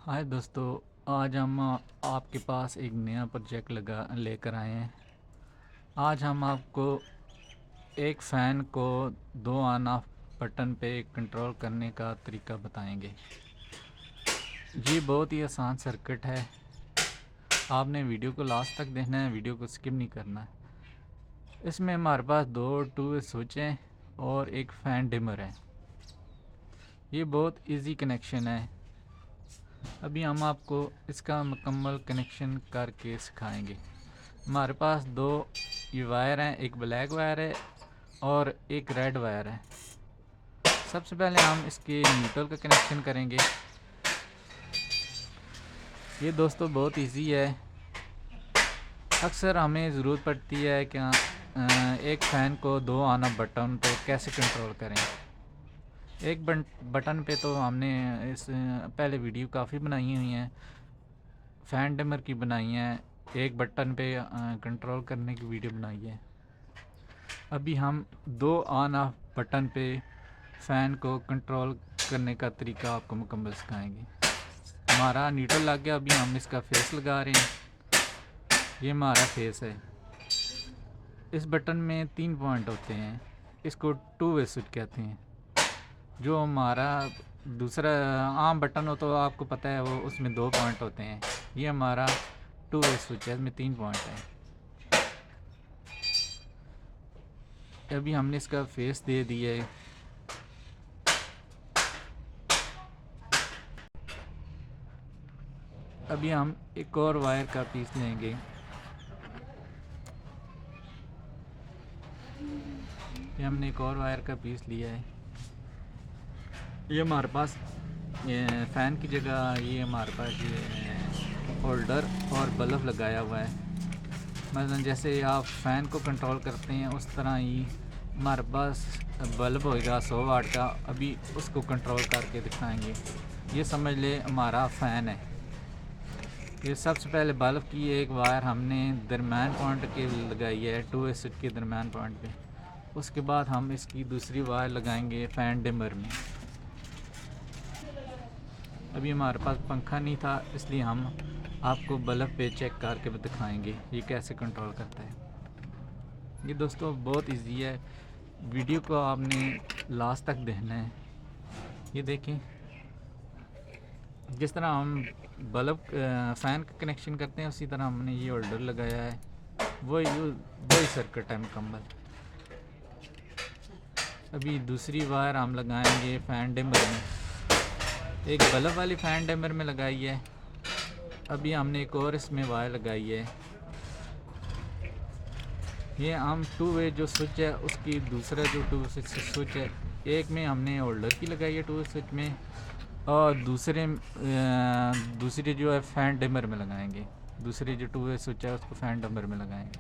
हाय दोस्तों। आज हम आपके पास एक नया प्रोजेक्ट लगा लेकर आए हैं। आज हम आपको एक फ़ैन को दो ऑन ऑफ बटन पे कंट्रोल करने का तरीका बताएंगे। ये बहुत ही आसान सर्किट है। आपने वीडियो को लास्ट तक देखना है, वीडियो को स्किप नहीं करना है। इसमें हमारे पास दो टू स्विच हैं और एक फ़ैन डिमर है। ये बहुत इजी कनेक्शन है। अभी हम आपको इसका मुकम्मल कनेक्शन करके सिखाएंगे। हमारे पास दो ये वायर हैं, एक ब्लैक वायर है और एक रेड वायर है। सबसे पहले हम इसके न्यूट्रल का कनेक्शन करेंगे। ये दोस्तों बहुत इजी है। अक्सर हमें ज़रूरत पड़ती है कि एक फ़ैन को दो ऑन ऑफ बटन पे कैसे कंट्रोल करें। एक बटन पे तो हमने इस पहले वीडियो काफ़ी बनाई हुई हैं, फ़ैन डिमर की बनाई हैं, एक बटन पे कंट्रोल करने की वीडियो बनाई है। अभी हम दो ऑन ऑफ बटन पे फ़ैन को कंट्रोल करने का तरीका आपको मुकम्मल सिखाएंगे। हमारा न्यूट्रल लग गया। अभी हम इसका फेस लगा रहे हैं। ये हमारा फेस है। इस बटन में 3 पॉइंट होते हैं। इसको टू वे स्विच कहते हैं। जो हमारा दूसरा आम बटन हो तो आपको पता है वो उसमें 2 पॉइंट होते हैं। ये हमारा टू वे स्विच है, इसमें 3 पॉइंट हैं। अभी हमने इसका फेस दे दिया है। अभी हम एक और वायर का पीस लेंगे। ये हमने एक और वायर का पीस लिया है। ये हमारे पास ये फ़ैन की जगह ये हमारे पास ये होल्डर और बल्ब लगाया हुआ है। मतलब जैसे आप फ़ैन को कंट्रोल करते हैं उस तरह ही हमारे पास बल्ब होएगा 100 वाट का। अभी उसको कंट्रोल करके दिखाएंगे। ये समझ ले हमारा फ़ैन है। ये सबसे पहले बल्ब की एक वायर हमने दरम्यान पॉइंट के लगाई है, टू वे स्विच के दरम्यान पॉइंट पे। उसके बाद हम इसकी दूसरी वायर लगाएंगे फ़ैन डिमर में। अभी हमारे पास पंखा नहीं था इसलिए हम आपको बल्ब पे चेक करके दिखाएंगे ये कैसे कंट्रोल करता है। ये दोस्तों बहुत इजी है। वीडियो को आपने लास्ट तक देखना है। ये देखें, जिस तरह हम बल्ब फ़ैन का कनेक्शन करते हैं उसी तरह हमने ये होल्डर लगाया है। वही सर्किट है मुकम्मल। अभी दूसरी वायर हम लगाएंगे फ़ैन डिमर में। एक बल्ब वाली फ़ैन डिमर में लगाई है। अभी हमने एक और इसमें वायर लगाई है। ये हम टू वे जो स्विच है उसकी दूसरा जो टू वे स्विच है, एक में हमने होल्डर की लगाई है टू वे स्विच में और दूसरी जो है फ़ैन डिमर में लगाएंगे। दूसरी जो टू वे स्विच है उसको फ़ैन डिमर में लगाएंगे।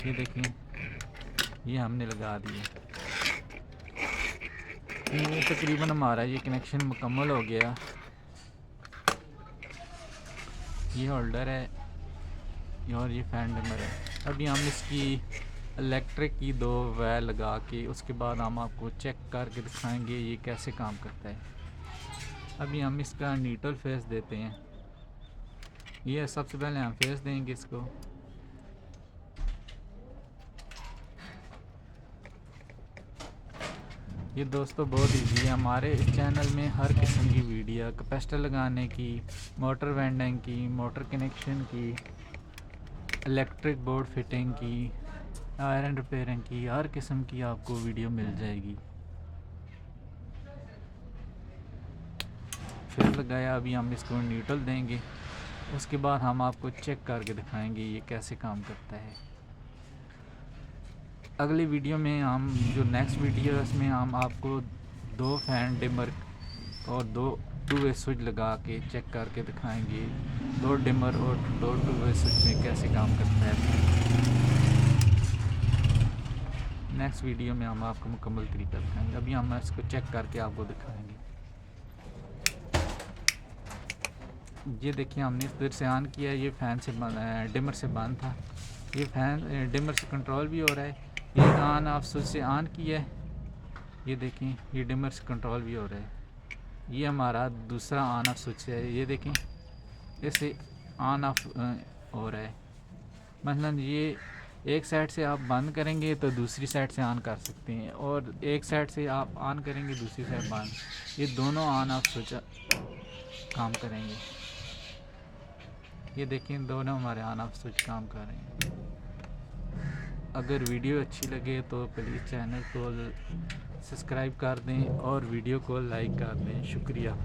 ये देखिए, ये हमने लगा दिए। ये तकरीबन हमारा ये कनेक्शन मुकम्मल हो गया। ये होल्डर है और ये फ़ैन डिमर है। अभी हम इसकी इलेक्ट्रिक की 2 वायर लगा के उसके बाद हम आपको चेक करके दिखाएंगे ये कैसे काम करता है। अभी हम इसका न्यूट्रल फेस देते हैं। ये सबसे पहले हम फेस देंगे इसको। ये दोस्तों बहुत इजी है। हमारे इस चैनल में हर किस्म की वीडियो, कैपेसिटर लगाने की, मोटर वेंडिंग की, मोटर कनेक्शन की, इलेक्ट्रिक बोर्ड फिटिंग की, आयरन रिपेयरिंग की, हर किस्म की आपको वीडियो मिल जाएगी। फिर लगाया। अभी हम इसको न्यूट्रल देंगे। उसके बाद हम आपको चेक करके दिखाएंगे ये कैसे काम करता है। अगली वीडियो में हम जो नेक्स्ट वीडियो है उसमें हम आपको 2 फ़ैन डिमर और 2 टू वे स्विच लगा के चेक करके दिखाएंगे 2 डिमर और 2 टू वे स्विच में कैसे काम करता है। नेक्स्ट वीडियो में हम आपको मुकम्मल तरीका दिखाएंगे। अभी हम इसको चेक करके आपको दिखाएंगे। ये देखिए, हमने इस तरह से ऑन किया। ये फ़ैन से डिमर से बंद था। ये फ़ैन डिमर से कंट्रोल भी हो रहा है। ये ऑन ऑफ स्विच से ऑन किया है। ये देखें, ये डिमर से कंट्रोल भी हो रहा है। ये हमारा दूसरा ऑन ऑफ स्विच है, ये देखें इससे ऑन ऑफ हो रहा है। मतलब ये एक साइड से आप बंद करेंगे तो दूसरी साइड से ऑन कर सकते हैं, और एक साइड से आप ऑन करेंगे दूसरी साइड बंद, ये दोनों ऑन ऑफ स्विच काम करेंगे। ये देखें दोनों हमारे ऑन ऑफ स्विच काम कर रहे हैं। अगर वीडियो अच्छी लगे तो प्लीज़ चैनल को सब्सक्राइब कर दें और वीडियो को लाइक कर दें। शुक्रिया।